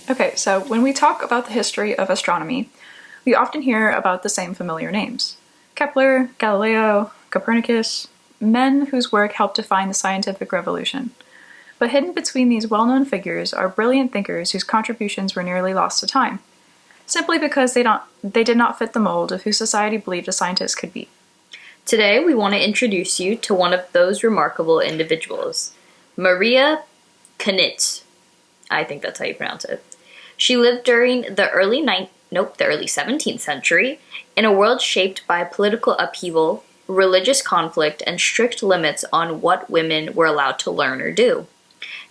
Okay, so when we talk about the history of astronomy, we often hear about the same familiar names. Kepler, Galileo, Copernicus, men whose work helped define the scientific revolution. But hidden between these well-known figures are brilliant thinkers whose contributions were nearly lost to time, simply because they did not fit the mold of who society believed a scientist could be. Today, we want to introduce you to one of those remarkable individuals, Maria Cunitz. I think that's how you pronounce it. She lived during the early 17th century in a world shaped by political upheaval, religious conflict, and strict limits on what women were allowed to learn or do.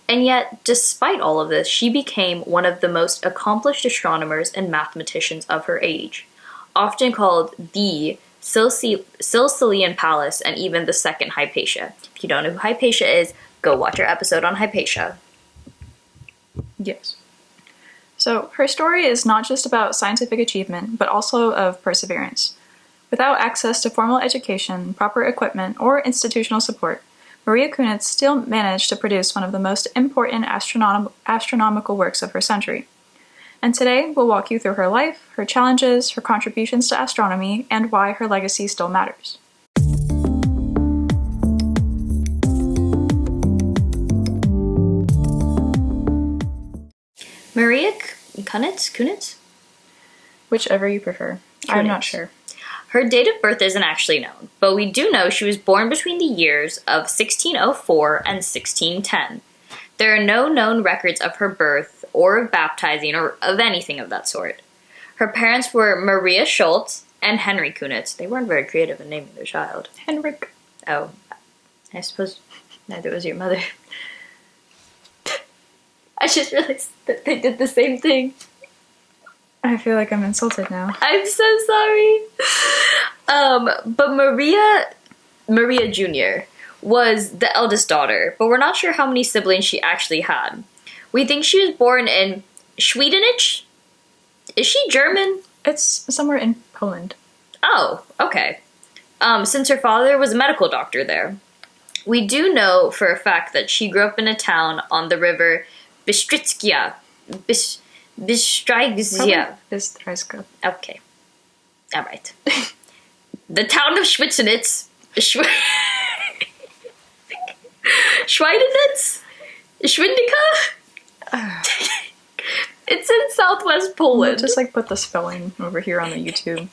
And yet, despite all of this, she became one of the most accomplished astronomers and mathematicians of her age, often called the Silesian Pallas and even the second Hypatia. If you don't know who Hypatia is, go watch our episode on Hypatia. Yes. So, her story is not just about scientific achievement, but also of perseverance. Without access to formal education, proper equipment, or institutional support, Maria Cunitz still managed to produce one of the most important astronomical works of her century. And today, we'll walk you through her life, her challenges, her contributions to astronomy, and why her legacy still matters. Maria Cunitz? Whichever you prefer. Cunitz. I'm not sure. Her date of birth isn't actually known, but we do know she was born between the years of 1604 and 1610. There are no known records of her birth, or of baptizing, or of anything of that sort. Her parents were Maria Schultz and Henry Cunitz. They weren't very creative in naming their child. Henrik. Oh, I suppose neither was your mother. I just realized that they did the same thing. I feel like I'm insulted now. I'm so sorry. But Maria Jr. was the eldest daughter, but we're not sure how many siblings she actually had. We think she was born in Schwedenich? Is she German? It's somewhere in Poland. Oh, okay. Since her father was a medical doctor there. We do know for a fact that she grew up in a town on the river Bystrytskia. Bystrytskia. Okay. All right. The town of Schwitzenitz. Schweidenitz? Schwindika? It's in southwest Poland. Just put the spelling over here on the YouTube.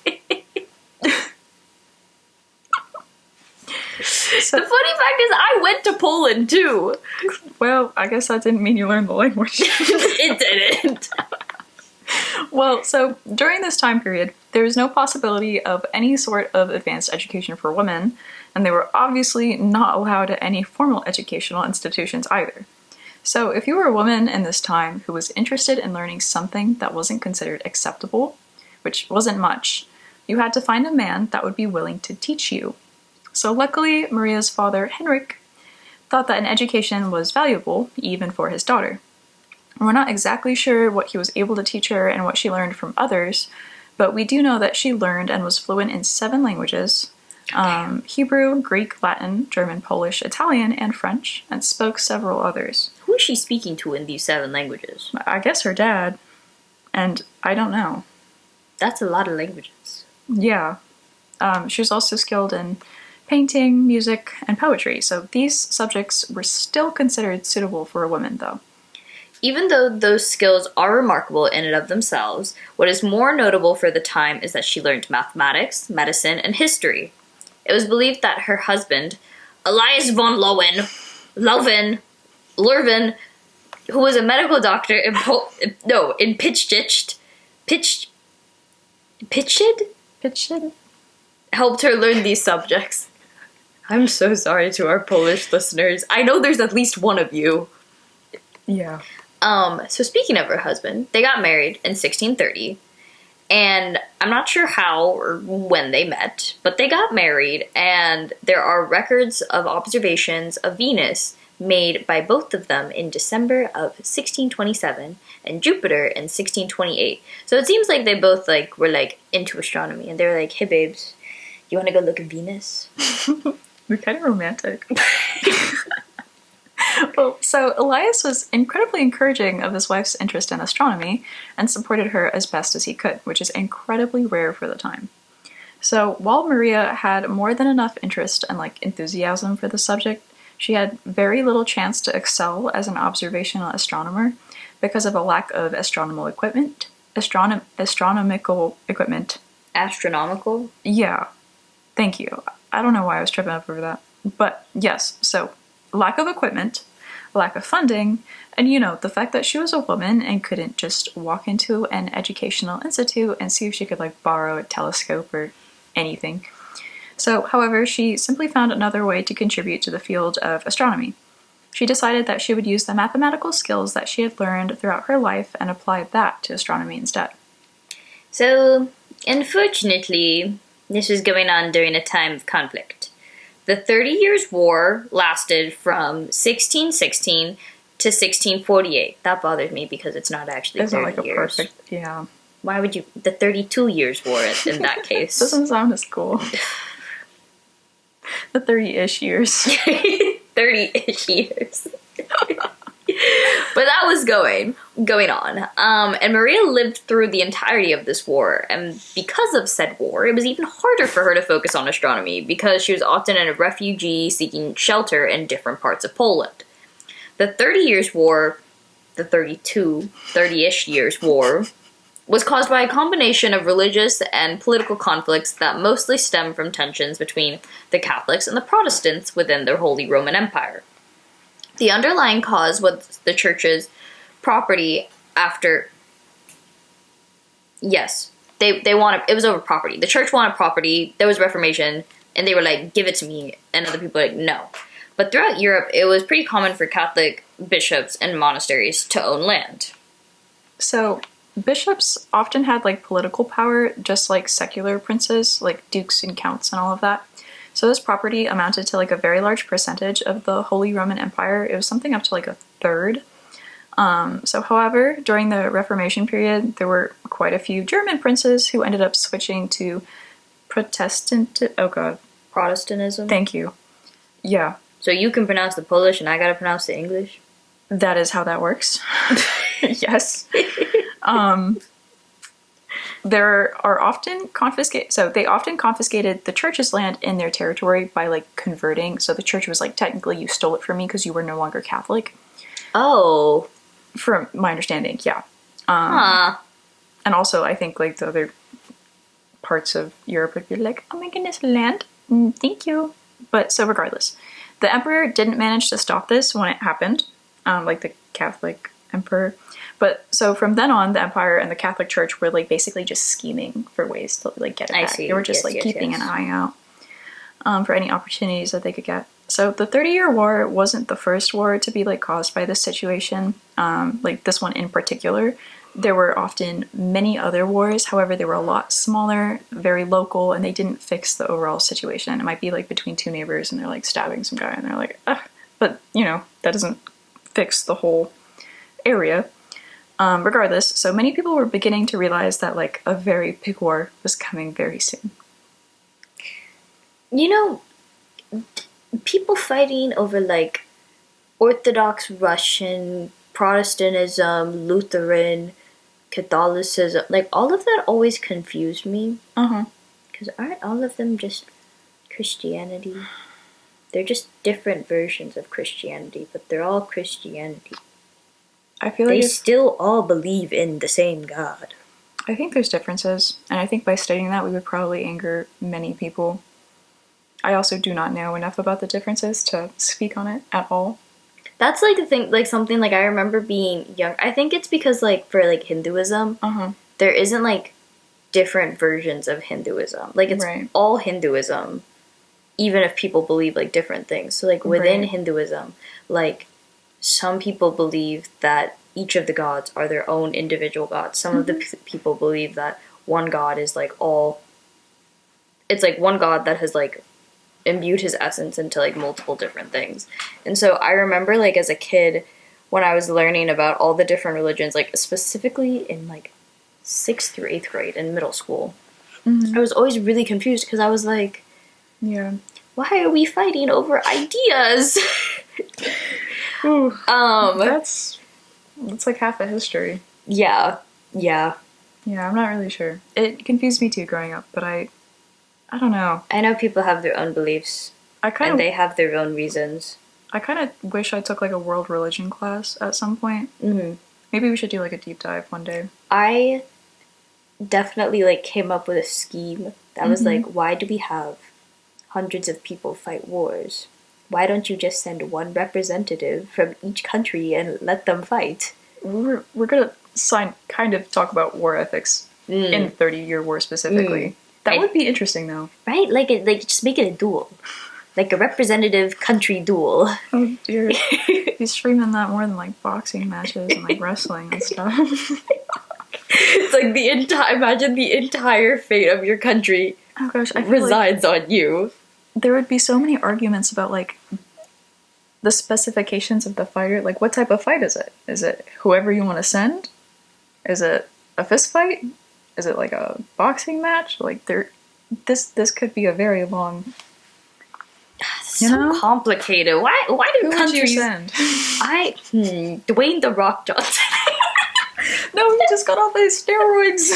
The funny fact is I went to Poland too. Well, I guess that didn't mean you learned the language. It didn't. Well, so during this time period, there was no possibility of any sort of advanced education for women, and they were obviously not allowed at any formal educational institutions either. So if you were a woman in this time who was interested in learning something that wasn't considered acceptable, which wasn't much, you had to find a man that would be willing to teach you. So luckily, Maria's father, Henrik, thought that an education was valuable, even for his daughter. We're not exactly sure what he was able to teach her and what she learned from others, but we do know that she learned and was fluent in 7 languages, Hebrew, Greek, Latin, German, Polish, Italian, and French, and spoke several others. Who is she speaking to in these 7 languages? I guess her dad, and I don't know. That's a lot of languages. Yeah. She was also skilled in painting, music, and poetry, so these subjects were still considered suitable for a woman, though. Even though those skills are remarkable in and of themselves, what is more notable for the time is that she learned mathematics, medicine, and history. It was believed that her husband, Elias von Leuven, who was a medical doctor in Pitschid, helped her learn these subjects. I'm so sorry to our Polish listeners. I know there's at least one of you. Yeah. So speaking of her husband, they got married in 1630, and I'm not sure how or when they met, but they got married, and there are records of observations of Venus made by both of them in December of 1627 and Jupiter in 1628. So it seems like they both were into astronomy, and they were like, "Hey babes, you want to go look at Venus?" We're kind of romantic. Well, so Elias was incredibly encouraging of his wife's interest in astronomy and supported her as best as he could, which is incredibly rare for the time. So while Maria had more than enough interest and enthusiasm for the subject, she had very little chance to excel as an observational astronomer because of a lack of astronomical equipment. Astronomical? Yeah, thank you. I don't know why I was tripping up over that. But yes, so lack of equipment, lack of funding, and the fact that she was a woman and couldn't just walk into an educational institute and see if she could borrow a telescope or anything. So, however, she simply found another way to contribute to the field of astronomy. She decided that she would use the mathematical skills that she had learned throughout her life and apply that to astronomy instead. So, unfortunately, this was going on during a time of conflict. The 30 Years' War lasted from 1616 to 1648. That bothers me because it's not actually It's 30 not like a years. perfect, yeah. Why would you... The 32 Years' War in that case. Doesn't sound as cool. The 30-ish years. 30-ish years. But that was going on. And Maria lived through the entirety of this war, and because of said war, it was even harder for her to focus on astronomy because she was often a refugee seeking shelter in different parts of Poland. The 30 Years' War, the 30-ish years war, was caused by a combination of religious and political conflicts that mostly stem from tensions between the Catholics and the Protestants within the Holy Roman Empire. The underlying cause was the church's property after... Yes, they wanted... It was over property. The church wanted property, there was Reformation, and they were like, give it to me, and other people were like, no. But throughout Europe, it was pretty common for Catholic bishops and monasteries to own land. So, bishops often had political power, just like secular princes, like dukes and counts and all of that. So this property amounted to a very large percentage of the Holy Roman Empire. It was something up to a third. However, during the Reformation period, there were quite a few German princes who ended up switching to Protestantism? Thank you. Yeah. So you can pronounce the Polish and I gotta pronounce the English? That is how that works. Yes. There are often they often confiscated the church's land in their territory by converting. So the church was technically you stole it from me because you were no longer Catholic. Oh. From my understanding, yeah. Huh. And also I think the other parts of Europe would be like, oh my goodness, land? Thank you. But so regardless, the emperor didn't manage to stop this when it happened, the Catholic emperor. But so from then on, the empire and the Catholic Church were basically just scheming for ways to get it back. See. They were just keeping an eye out for any opportunities that they could get. So the 30-Year War wasn't the first war to be caused by this situation, this one in particular. There were often many other wars. However, they were a lot smaller, very local, and they didn't fix the overall situation. It might be between two neighbors and they're stabbing some guy and they're like, ugh. But that doesn't fix the whole area. Regardless, so many people were beginning to realize that a very big war was coming very soon. People fighting over Orthodox Russian, Protestantism, Lutheran, Catholicism, all of that always confused me. Because aren't all of them just Christianity? They're just different versions of Christianity, but they're all Christianity. I feel they still all believe in the same God. I think there's differences, and I think by stating that we would probably anger many people. I also do not know enough about the differences to speak on it at all. That's the thing, something I remember being young. I think it's because for Hinduism, there isn't different versions of Hinduism. It's right. All Hinduism, even if people believe different things. So within right. Hinduism, some people believe that each of the gods are their own individual gods. Some of the people believe that one god is all... It's one god that has imbued his essence into multiple different things. And so I remember as a kid when I was learning about all the different religions, specifically in 6th or 8th grade in middle school, I was always really confused because I was yeah, why are we fighting over ideas? Ooh, Um, that's like half a history. yeah. Yeah, I'm not really sure. It confused me too growing up, but I don't know. I know people have their own beliefs, I and kind they have their own reasons. of wish I took like a world religion class at some point. Hmm. Maybe we should do like a deep dive one day. I definitely like came up with a scheme that was like, why do we have hundreds of people fight wars? Why don't you just send one representative from each country and let them fight? We're gonna kind of talk about war ethics in 30-year war specifically. That would be interesting though. Right? Like just make it a duel. Like a representative country duel. Oh dear. He's streaming that more than like boxing matches and like wrestling and stuff. It's like imagine the entire fate of your country Oh gosh, I feel resides on you. there would be so many arguments about like the specifications of the fighter. Like, what type of fight is it? Is it whoever you want to send? Is it a fist fight? Is it like a boxing match? Like, this could be a very long. You know? Complicated. Why do Who would countries you send? Dwayne the Rock Johnson. No, he just got off his steroids.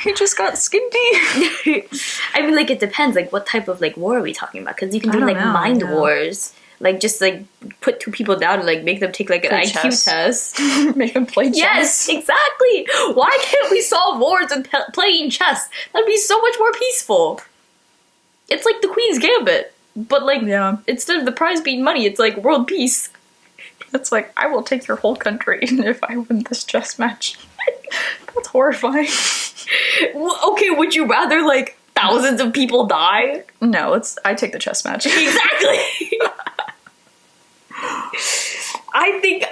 He just got skinny. I mean, like, it depends. Like, what type of like war are we talking about? Because you can do like mind wars. Like, just like put two people down and like make them take like an IQ test. Make them play chess. Yes, exactly. Why can't we solve wars with playing chess? That'd be so much more peaceful. It's like the Queen's Gambit, but like instead of the prize being money, it's like world peace. It's like, I will take your whole country if I win this chess match. That's horrifying. Okay, would you rather like thousands of people die? No, I take the chess match. Exactly. I think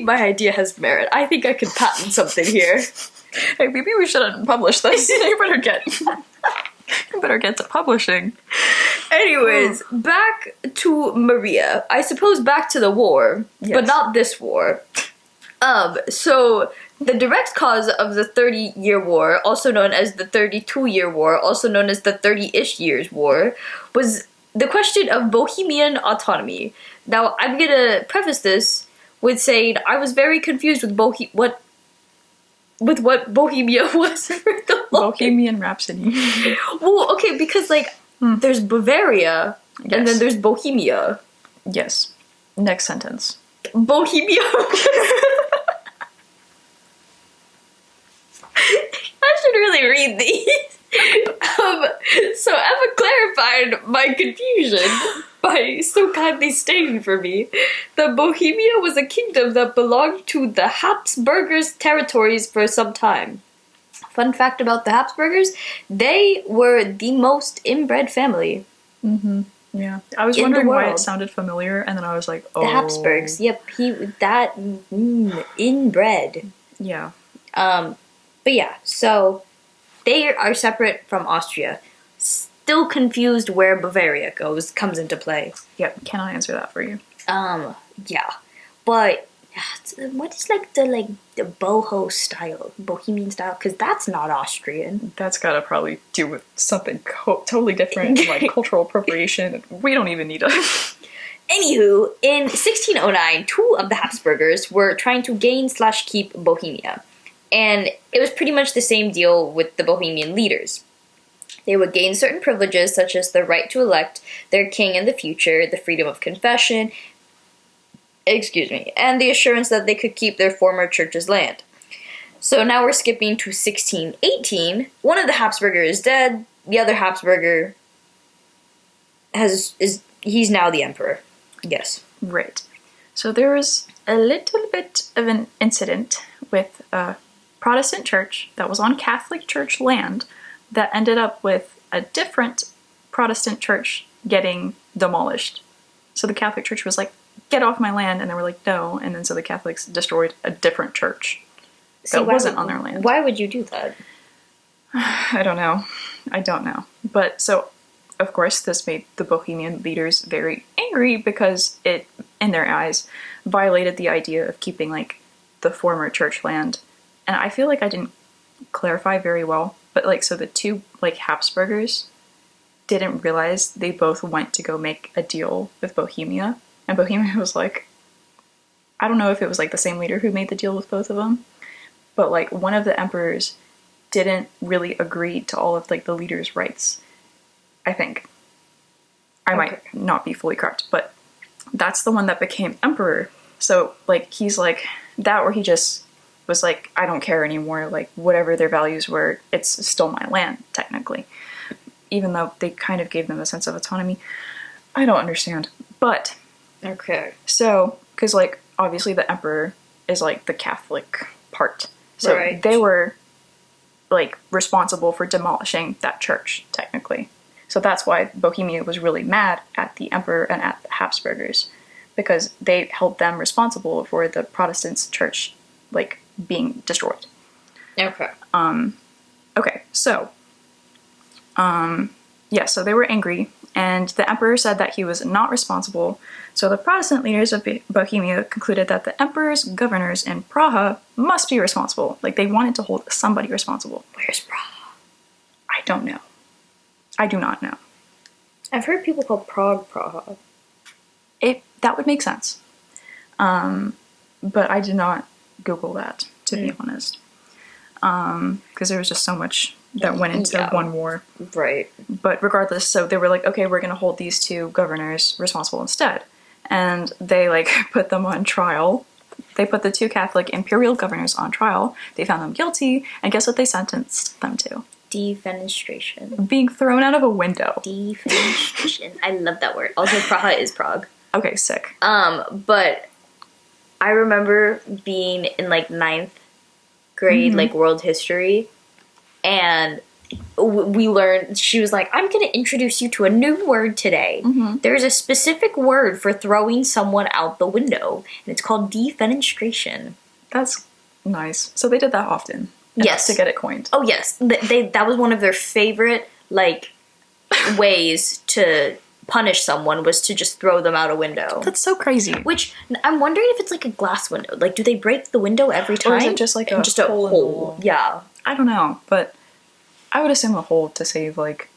my idea has merit. I think I could patent something here. Hey, maybe we shouldn't publish this. You better get to publishing. Anyways, back to Maria. I suppose back to the war, but not this war. So the direct cause of the 30-year war, also known as the 32-year war, also known as the 30-ish years war, was the question of Bohemian autonomy. Now, I'm gonna preface this with saying I was very confused with what Bohemia was for the Bohemian Rhapsody. Well, okay, because like there's Bavaria and then there's Bohemia. Yes. Next sentence. Bohemia. I should really read these. So Emma clarified my confusion by so kindly stating for me that Bohemia was a kingdom that belonged to the Habsburgers' territories for some time. Fun fact about the Habsburgers, they were the most inbred family. Mm-hmm. Yeah. I was wondering why it sounded familiar, and then I was like, oh. The Habsburgs. Yep, inbred. Yeah. But yeah, so they are separate from Austria. Still confused where Bavaria comes into play. Yep, cannot answer that for you. Yeah. But what is like the boho style, bohemian style? Because that's not Austrian. That's gotta probably do with something totally different, like cultural appropriation. We don't even need to. Anywho, in 1609, two of the Habsburgers were trying to gain/keep Bohemia. And it was pretty much the same deal with the Bohemian leaders. They would gain certain privileges, such as the right to elect their king in the future, the freedom of confession, and the assurance that they could keep their former church's land. So now we're skipping to 1618. One of the Habsburger is dead. The other Habsburger he's now the emperor. Yes. Right. So there was a little bit of an incident with Protestant church that was on Catholic church land that ended up with a different Protestant church getting demolished. So the Catholic church was like, get off my land, and they were like, no, and then so the Catholics destroyed a different church that wasn't on their land. Why would you do that? I don't know. But so, of course, this made the Bohemian leaders very angry because it, in their eyes, violated the idea of keeping like the former church land. And I feel like I didn't clarify very well, but like, so the two like Habsburgers didn't realize they both went to go make a deal with Bohemia, And Bohemia was like, I don't know if it was like the same leader who made the deal with both of them, but like one of the emperors didn't really agree to all of like the leader's rights. I think. I might not be fully correct, but that's the one that became emperor. So like he's like that, or he just was like, I don't care anymore, like whatever their values were, it's still my land technically, even though they kind of gave them a sense of autonomy. I don't understand, but Okay. so because like obviously the emperor is like the Catholic part, so Right. they were like responsible for demolishing that church technically. So that's why Bohemia was really mad at the emperor and at the Habsburgers, because they held them responsible for the Protestant church like being destroyed. Okay. Okay, so yeah, so they were angry, and the emperor said that he was not responsible. So the Protestant leaders of Bohemia concluded that the emperor's governors in Praha must be responsible. Like they wanted to hold somebody responsible. Where's Prague? I don't know. I do not know. I've heard people call Prague Praha. That would make sense. But I did not Google that, to be honest. Because there was just so much that went into one war. Right. But regardless, so they were like, okay, we're going to hold these two governors responsible instead. And they like put them on trial. They put the two Catholic imperial governors on trial. They found them guilty, and guess what they sentenced them to? Defenestration. Being thrown out of a window. Defenestration. I love that word. Also, Praha is Prague. Okay, sick. But I remember being in like 9th grade, like world history, and we learned, she was like, I'm going to introduce you to a new word today. There's a specific word for throwing someone out the window, and it's called defenestration. That's nice. So they did that often. Yes. To get it coined. Oh, yes. That was one of their favorite, like, ways to punish someone, was to just throw them out a window. That's so crazy. Which, I'm wondering if it's like a glass window. Like, do they break the window every time? Or is it just like a hole in the wall? Yeah. I don't know, but I would assume a hole to save, like,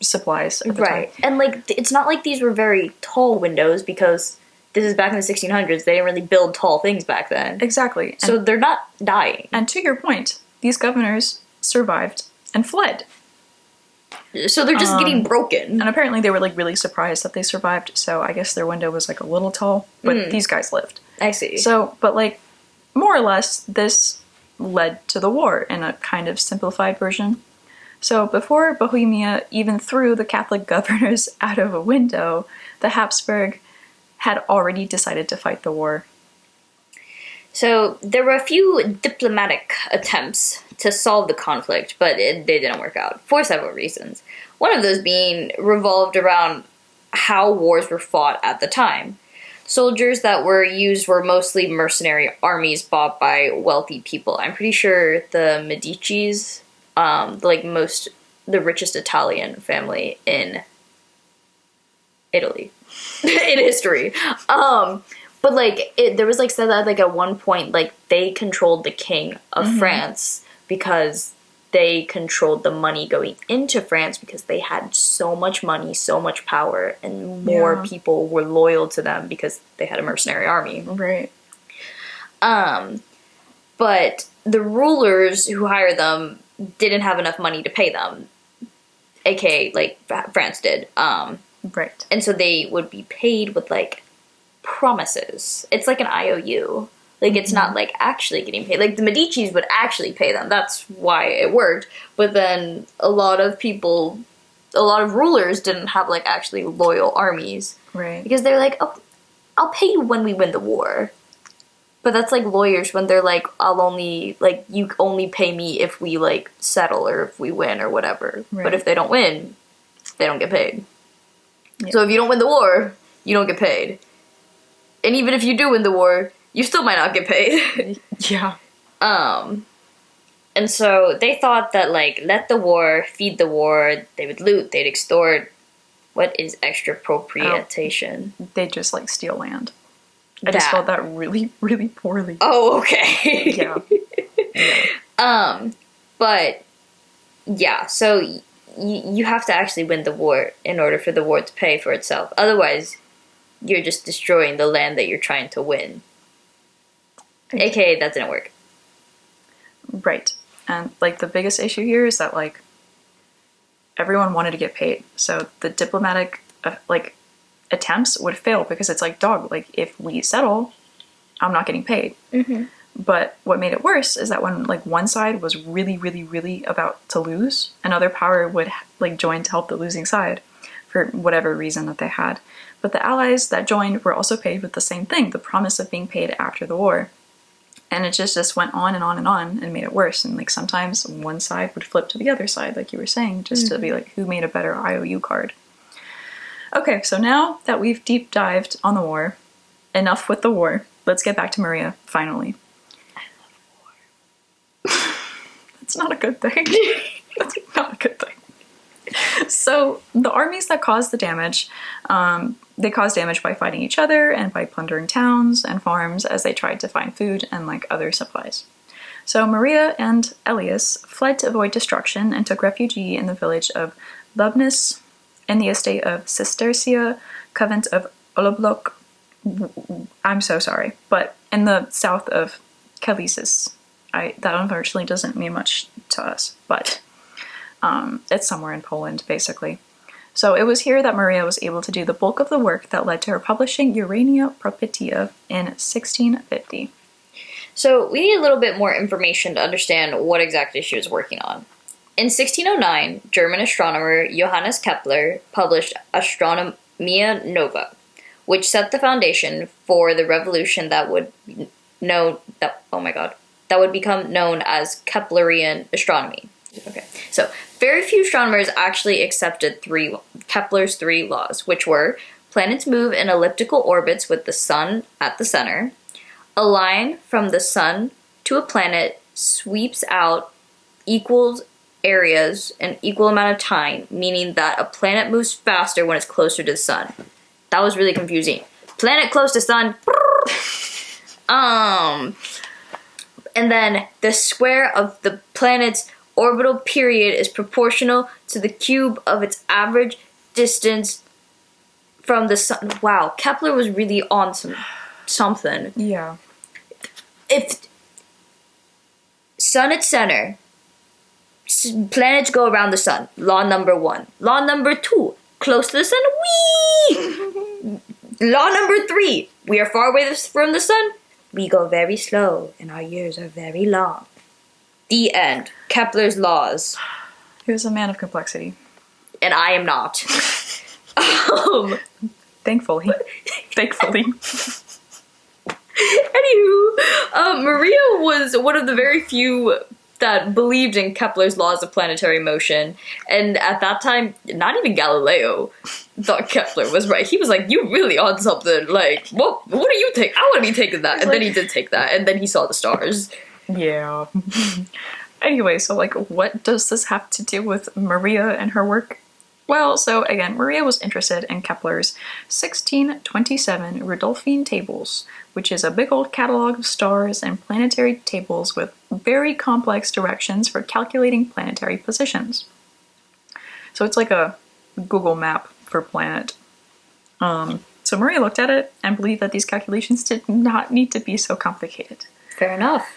supplies at the Right. time. And, like, it's not like these were very tall windows, because this is back in the 1600s. They didn't really build tall things back then. Exactly. So they're not dying. And to your point, these governors survived and fled. So they're just getting broken. And apparently they were, like, really surprised that they survived, so I guess their window was, like, a little tall, but these guys lived. I see. So, but, like, more or less, this led to the war in a kind of simplified version. So before Bohemia even threw the Catholic governors out of a window, the Habsburg had already decided to fight the war. So there were a few diplomatic attempts to solve the conflict, but they didn't work out for several reasons. One of those being revolved around how wars were fought at the time. Soldiers that were used were mostly mercenary armies bought by wealthy people. I'm pretty sure the Medicis, the richest Italian family in Italy, in history. But like there was like said that like at one point like they controlled the king of France because they controlled the money going into France because they had so much money, so much power, and more people were loyal to them because they had a mercenary army. Right. But the rulers who hired them didn't have enough money to pay them, aka like France did. Right. And so they would be paid with like promises. It's like an IOU. Like, it's not, like, actually getting paid. Like, the Medicis would actually pay them. That's why it worked. But then a lot of rulers didn't have, like, actually loyal armies. Right. Because they're like, oh, I'll pay you when we win the war. But that's like lawyers when they're like, you only pay me if we, like, settle or if we win or whatever. Right. But if they don't win, they don't get paid. Yeah. So if you don't win the war, you don't get paid. And even if you do win the war, you still might not get paid. Yeah. And so they thought that, like, let the war, feed the war, they would loot, they'd extort. What is expropriation? They just, like, steal land. I just spelled that really, really poorly. Oh, okay. Yeah. But, yeah, so you have to actually win the war in order for the war to pay for itself. Otherwise, you're just destroying the land that you're trying to win. AKA, that didn't work. Right. And, like, the biggest issue here is that, like, everyone wanted to get paid. So the diplomatic, attempts would fail because it's like, dog, like, if we settle, I'm not getting paid. Mm-hmm. But what made it worse is that when, like, one side was really, really, really about to lose, another power would, like, join to help the losing side for whatever reason that they had. But the allies that joined were also paid with the same thing, the promise of being paid after the war. And it just went on and on and on and made it worse. And, like, sometimes one side would flip to the other side, like you were saying, just to be like, who made a better IOU card? Okay, so now that we've deep dived on the war, enough with the war, let's get back to Maria, finally. I love war. That's not a good thing. That's not a good thing. So the armies that caused the damage, they caused damage by fighting each other and by plundering towns and farms as they tried to find food and, like, other supplies. So Maria and Elias fled to avoid destruction and took refuge in the village of Lubnis in the estate of Cistercia, Convent of Oloblok. I'm so sorry, but in the south of Kalisis. That unfortunately doesn't mean much to us, but it's somewhere in Poland, basically. So it was here that Maria was able to do the bulk of the work that led to her publishing Urania Propitia in 1650. So we need a little bit more information to understand what exactly she was working on. In 1609, German astronomer Johannes Kepler published Astronomia Nova, which set the foundation for the revolution that would become known as Keplerian astronomy. Okay, so very few astronomers actually accepted Kepler's three laws, which were: planets move in elliptical orbits with the sun at the center, a line from the sun to a planet sweeps out equal areas in equal amount of time, meaning that a planet moves faster when it's closer to the sun. That was really confusing. Planet close to sun. And then the square of the planet's orbital period is proportional to the cube of its average distance from the sun. Wow, Kepler was really on something. Yeah. If sun at center, planets go around the sun. Law number 1. Law number 2, close to the sun. Whee! Law number 3, we are far away from the sun. We go very slow, and our years are very long. The end. Kepler's laws. He was a man of complexity. And I am not. Thankfully. Thankfully. Anywho, Maria was one of the very few that believed in Kepler's laws of planetary motion. And at that time, not even Galileo thought Kepler was right. He was like, you really on something. Like, what do you take? I want to be taking that. And then he did take that. And then he saw the stars. Yeah. Anyway, so, like, what does this have to do with Maria and her work? Well, so again, Maria was interested in Kepler's 1627 Rudolphine tables, which is a big old catalog of stars and planetary tables with very complex directions for calculating planetary positions. So it's like a Google map for planet. So Maria looked at it and believed that these calculations did not need to be so complicated. Fair enough.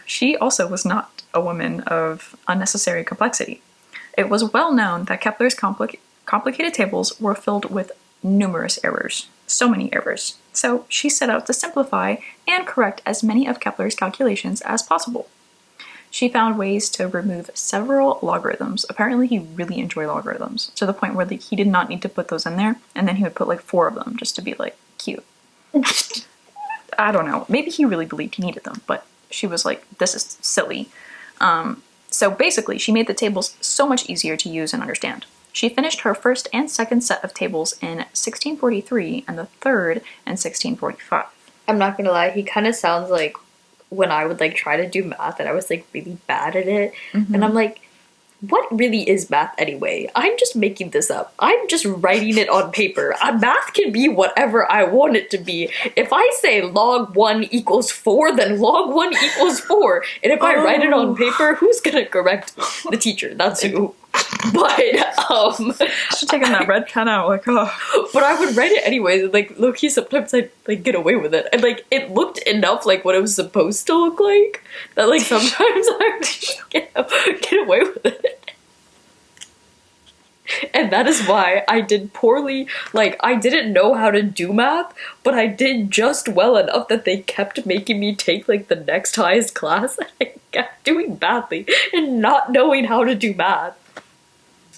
She also was not a woman of unnecessary complexity. It was well known that Kepler's complicated tables were filled with numerous errors. So many errors. So she set out to simplify and correct as many of Kepler's calculations as possible. She found ways to remove several logarithms. Apparently he really enjoyed logarithms, to the point where he did not need to put those in there, and then he would put like 4 of them just to be like, cute. I don't know. Maybe he really believed he needed them, but she was like, this is silly. So basically, she made the tables so much easier to use and understand. She finished her first and second set of tables in 1643 and the third in 1645. I'm not gonna lie, he kind of sounds like when I would like try to do math and I was like really bad at it. Mm-hmm. And I'm like, what really is math anyway? I'm just making this up. I'm just writing it on paper. Math can be whatever I want it to be. If I say log 1 equals 4, then log 1 equals 4. And if I write it on paper, who's gonna correct the teacher? That's who. But, Should have taken that red pen out, like, oh. but I would write it anyway. Like, low-key, sometimes I'd, like, get away with it. And, like, it looked enough like what it was supposed to look like that, like, sometimes I would just get away with it. And that is why I did poorly. Like, I didn't know how to do math, but I did just well enough that they kept making me take, like, the next highest class. And I kept doing badly and not knowing how to do math.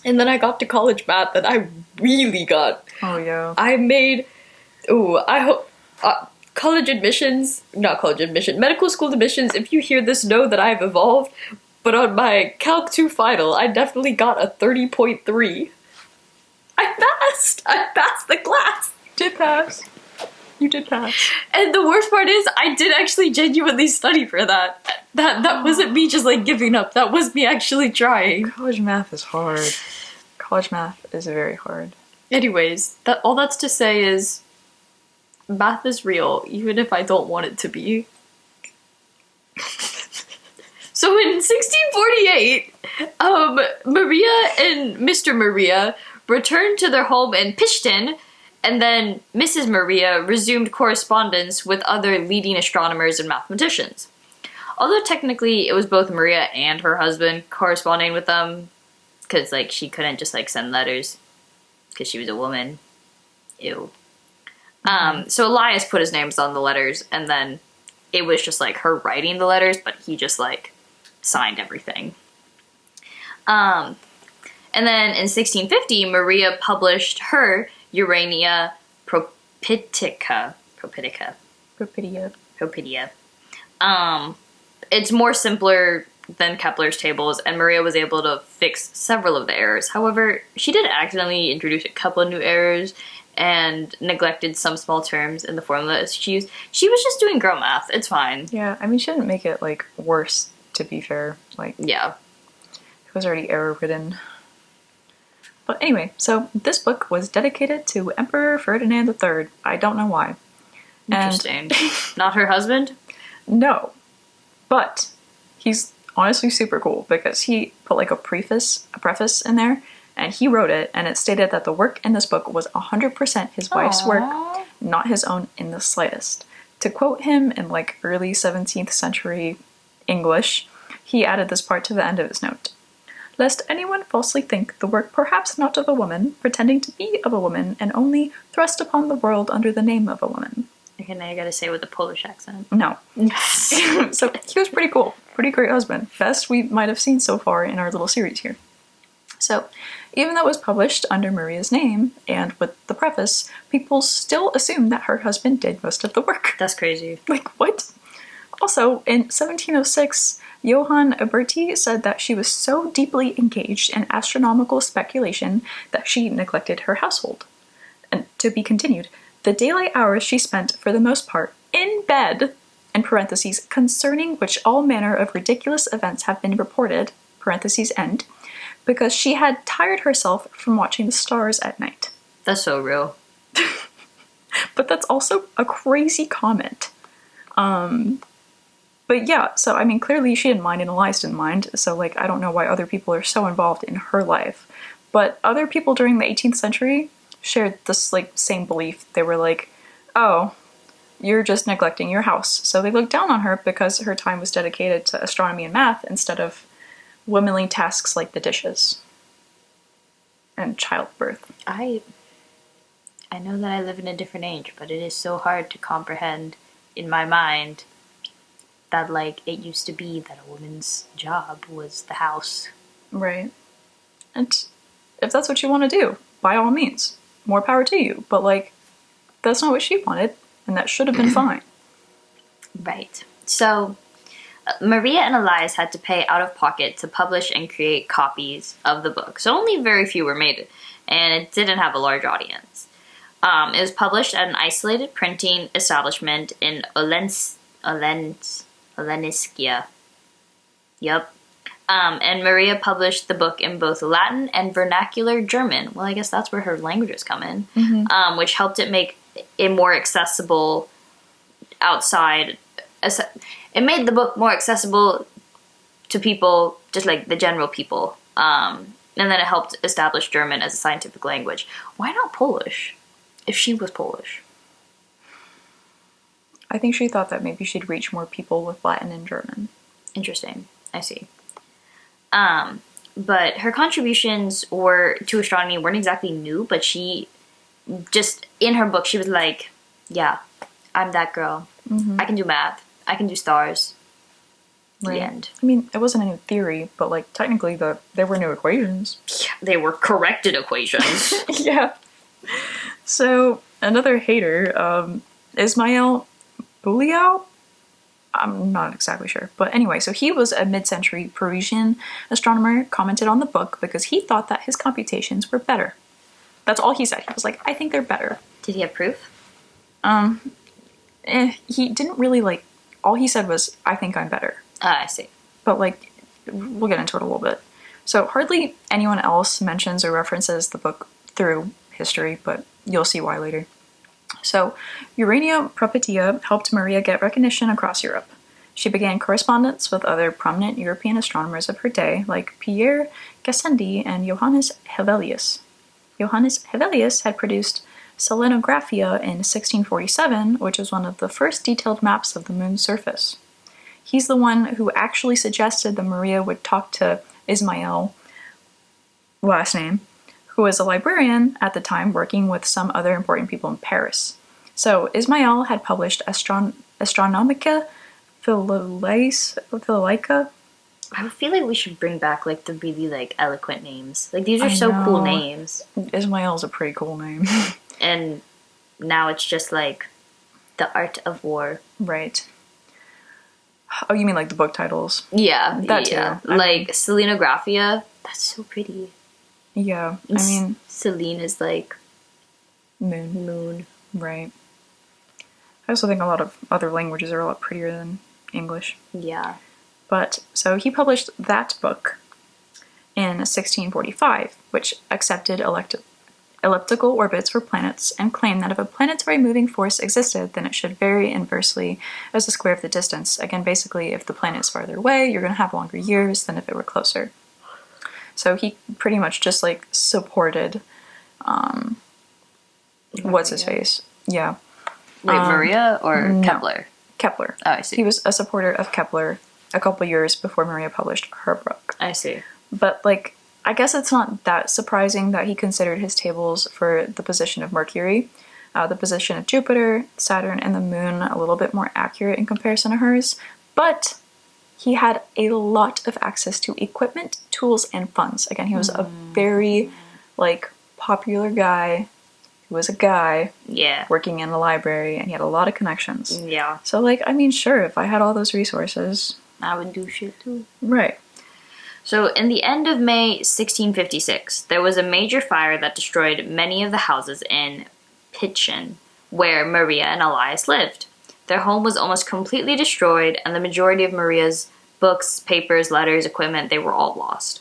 And then I got to college math and I really got. Oh, yeah. I made. Ooh, I hope. Medical school admissions, if you hear this, know that I've evolved. But on my Calc 2 final, I definitely got a 30.3. I passed the class. Did pass. You did pass. And the worst part is, I did actually genuinely study for that. That wasn't me just, like, giving up. That was me actually trying. College math is hard. College math is very hard. Anyways, all that's to say is, math is real, even if I don't want it to be. So in 1648, Maria and Mr. Maria returned to their home in Pishtin, and then Mrs. Maria resumed correspondence with other leading astronomers and mathematicians. Although technically it was both Maria and her husband corresponding with them, because, like, she couldn't just, like, send letters, because she was a woman. Ew. So Elias put his names on the letters, and then it was just, like, her writing the letters, but he just, like, signed everything. And then in 1650, Maria published her Urania Propitia. It's more simpler than Kepler's tables, and Maria was able to fix several of the errors. However, she did accidentally introduce a couple of new errors and neglected some small terms in the formula she used. She was just doing girl math. It's fine. Yeah, I mean, she didn't make it, like, worse, to be fair. Like, yeah. It was already error-ridden. But anyway, so this book was dedicated to Emperor Ferdinand III. I don't know why. Interesting. Not her husband? No. But he's honestly super cool because he put, like, a preface in there, and he wrote it, and it stated that the work in this book was 100% his wife's work, not his own in the slightest. To quote him in, like, early 17th century English, he added this part to the end of his note. Lest anyone falsely think the work perhaps not of a woman, pretending to be of a woman, and only thrust upon the world under the name of a woman. Okay, now you gotta say it with a Polish accent. No. So he was pretty cool. Pretty great husband. Best we might have seen so far in our little series here. So, even though it was published under Maria's name, and with the preface, people still assumed that her husband did most of the work. That's crazy. Like, what? Also, in 1706, Johann Alberti said that she was so deeply engaged in astronomical speculation that she neglected her household. And to be continued, the daylight hours she spent, for the most part, in bed, in parentheses, concerning which all manner of ridiculous events have been reported, parentheses end, because she had tired herself from watching the stars at night. That's so real. But that's also a crazy comment. But yeah, so I mean, clearly she didn't mind and Elias didn't mind, so like, I don't know why other people are so involved in her life. But other people during the 18th century shared this, like, same belief. They were like, oh, you're just neglecting your house. So they looked down on her because her time was dedicated to astronomy and math instead of womanly tasks like the dishes and childbirth. I know that I live in a different age, but it is so hard to comprehend in my mind that, like, it used to be that a woman's job was the house. Right. And if that's what you want to do, by all means, more power to you. But, like, that's not what she wanted, and that should have been fine. Right. So, Maria and Elias had to pay out of pocket to publish and create copies of the book. So only very few were made, and it didn't have a large audience. It was published at an isolated printing establishment in Oleniskia. Yep. And Maria published the book in both Latin and vernacular German. Well, I guess that's where her languages come in. Mm-hmm. Which helped it make it more accessible outside. It made the book more accessible to people, just like the general people. And then it helped establish German as a scientific language. Why not Polish? If she was Polish. I think she thought that maybe she'd reach more people with Latin and German. Interesting. I see. But her contributions to astronomy weren't exactly new, but she just, in her book, she was like, yeah, I'm that girl. I can do math. I can do stars. Right. The end. I mean, it wasn't a new theory, but like technically there were new equations. Yeah, they were corrected equations. Yeah. So another hater, Ismail Bouliau? I'm not exactly sure. But anyway, so he was a mid-century Parisian astronomer, commented on the book because he thought that his computations were better. That's all he said. He was like, I think they're better. Did he have proof? He didn't really all he said was, I think I'm better. I see. But we'll get into it a little bit. So hardly anyone else mentions or references the book through history, but you'll see why later. So Urania Propetia helped Maria get recognition across Europe. She began correspondence with other prominent European astronomers of her day, like Pierre Gassendi and Johannes Hevelius. Johannes Hevelius had produced Selenographia in 1647, which is one of the first detailed maps of the moon's surface. He's the one who actually suggested that Maria would talk to Ismail, last name, who was a librarian at the time working with some other important people in Paris. So Ismail had published Astronomica Philolaica. I feel like we should bring back the really eloquent names. These are so cool names. Ismail's a pretty cool name. And now it's just the art of war. Right. Oh, you mean the book titles? Yeah. That too. Selenographia. That's so pretty. Yeah. I mean, Selene is moon. Right. I also think a lot of other languages are a lot prettier than English. Yeah. But, so he published that book in 1645, which accepted elliptical orbits for planets and claimed that if a planetary moving force existed, then it should vary inversely as the square of the distance. Again, basically, if the planet is farther away, you're going to have longer years than if it were closer. So he pretty much just supported, what's his face? Yeah. Wait, Maria or no. Kepler? Kepler. Oh, I see. He was a supporter of Kepler a couple years before Maria published her book. I see. But I guess it's not that surprising that he considered his tables for the position of Mercury, the position of Jupiter, Saturn, and the Moon a little bit more accurate in comparison to hers. But he had a lot of access to equipment, tools, and funds. Again, he was a very popular guy. He was a guy working in a library, and he had a lot of connections. Yeah. So, sure, if I had all those resources, I would do shit too. Right. So, in the end of May 1656, there was a major fire that destroyed many of the houses in Pitchen, where Maria and Elias lived. Their home was almost completely destroyed, and the majority of Maria's books, papers, letters, equipment, they were all lost.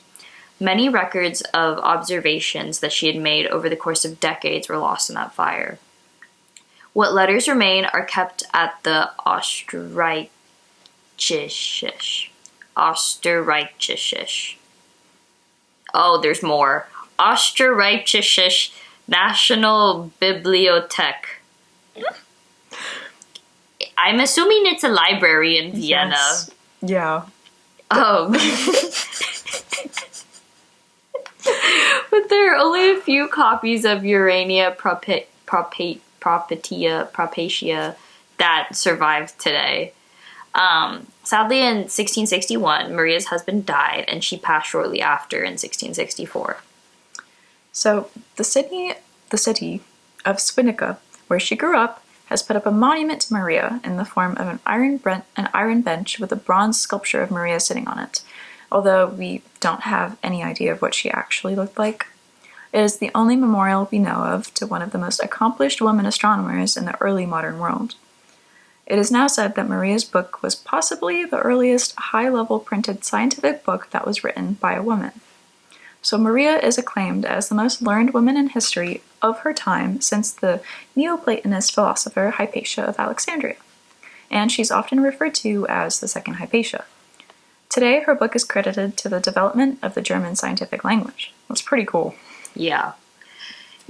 Many records of observations that she had made over the course of decades were lost in that fire. What letters remain are kept at the Österreichische. Oh, there's more. Österreichische National Bibliothek. I'm assuming it's a library in Vienna. Yes. Yeah. But there are only a few copies of Urania Propetia that survived today. Sadly, in 1661, Maria's husband died, and she passed shortly after in 1664. So, the city of Swinica, where she grew up, has put up a monument to Maria in the form of an iron bench with a bronze sculpture of Maria sitting on it, although we don't have any idea of what she actually looked like. It is the only memorial we know of to one of the most accomplished women astronomers in the early modern world. It is now said that Maria's book was possibly the earliest high-level printed scientific book that was written by a woman. So Maria is acclaimed as the most learned woman in history of her time since the Neoplatonist philosopher Hypatia of Alexandria, and she's often referred to as the second Hypatia. Today, her book is credited to the development of the German scientific language. That's pretty cool. Yeah.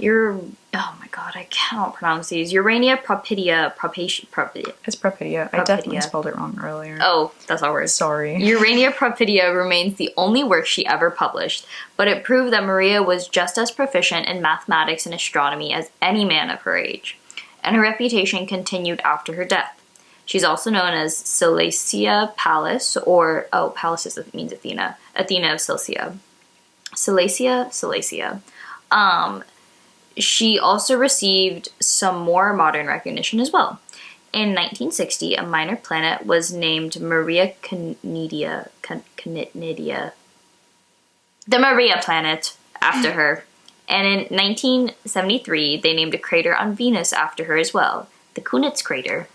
Oh my god, I cannot pronounce these. Urania propidia, It's Propidia. I definitely spelled it wrong earlier. Oh, that's our word. Sorry. Urania propidia remains the only work she ever published, but it proved that Maria was just as proficient in mathematics and astronomy as any man of her age, and her reputation continued after her death. She's also known as Silesia Pallas, or, Pallas means Athena. Athena of Silesia. Silesia. She also received some more modern recognition as well. In 1960, a minor planet was named Maria Cunidia, the Maria planet, after her. And in 1973, they named a crater on Venus after her as well, the Cunitz crater.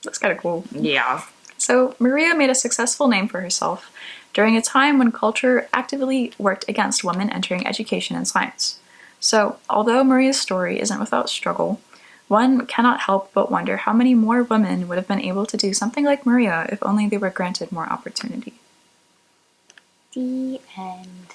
That's kind of cool. Yeah. So, Maria made a successful name for herself during a time when culture actively worked against women entering education and science. So, although Maria's story isn't without struggle, one cannot help but wonder how many more women would have been able to do something like Maria if only they were granted more opportunity. The end.